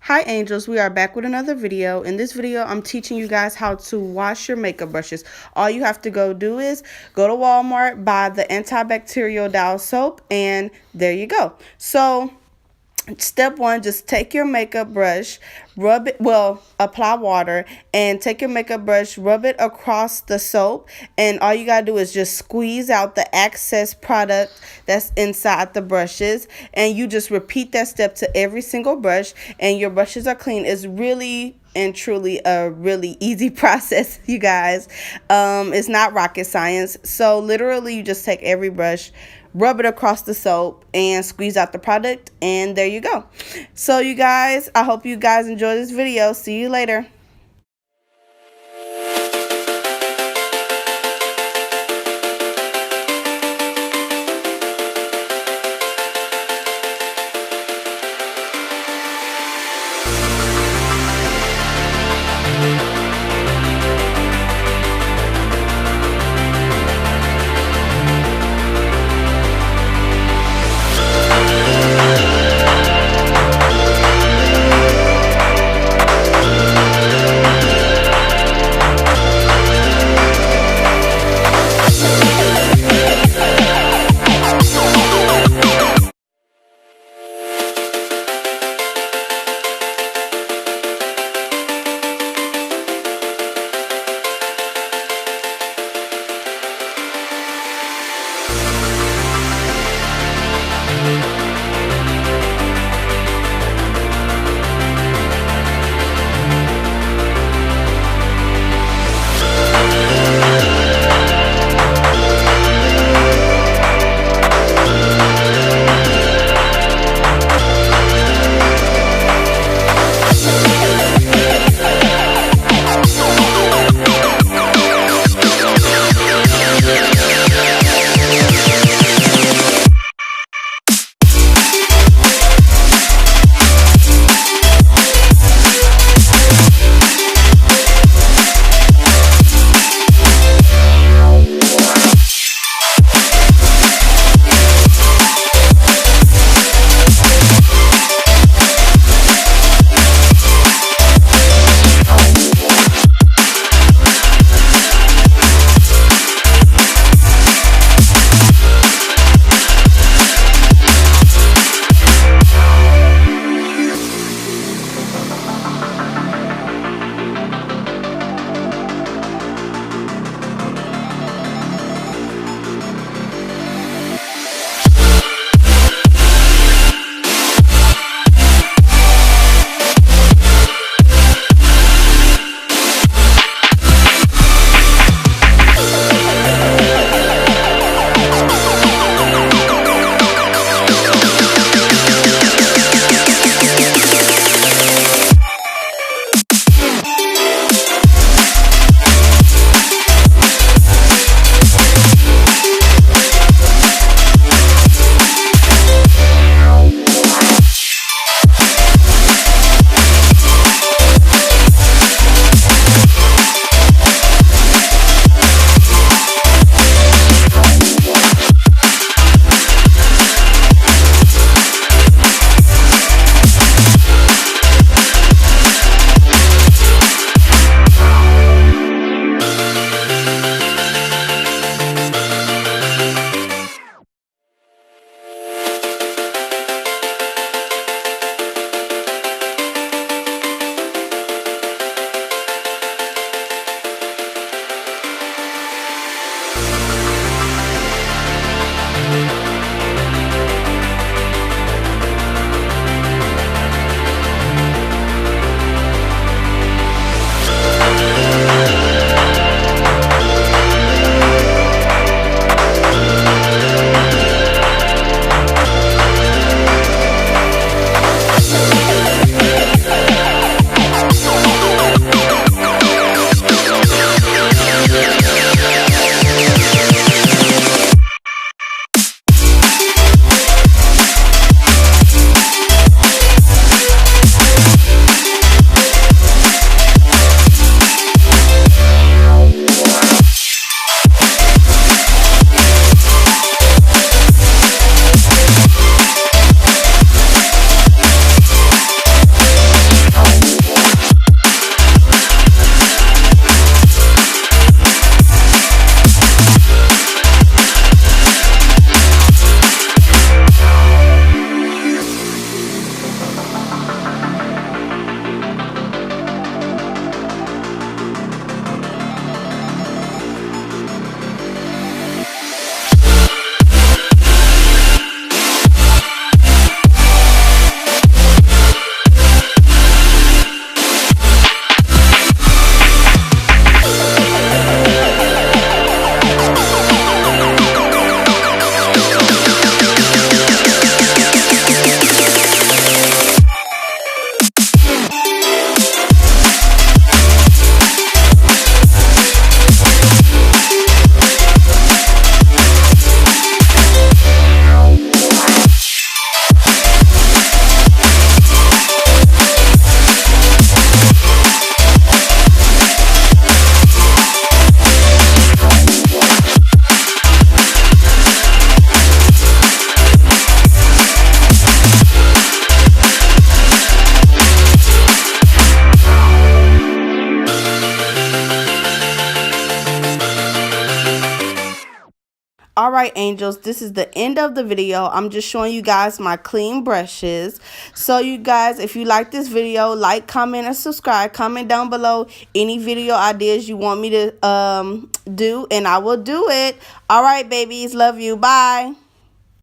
Hi angels, we are back with another video. In this video, I'm teaching you guys how to wash your makeup brushes. All you have to go do is go to Walmart, buy the antibacterial Dial soap, and there you go. So step one, just take your makeup brush, apply water and take your makeup brush, rub it across the soap, and all you gotta do is just squeeze out the excess product that's inside the brushes, and you just repeat that step to every single brush, and your brushes are clean. It's really and truly a really easy process, you guys. It's not rocket science. So literally you just take every brush, rub it across the soap, and squeeze out the product, and there you go. So you guys, I hope you guys enjoy this video. See you later. All right, angels, this is the end of the video. I'm just showing you guys my clean brushes. So you guys, if you like this video, like, comment, and subscribe. Comment down below any video ideas you want me to do, and I will do it. All right, babies, love you. Bye.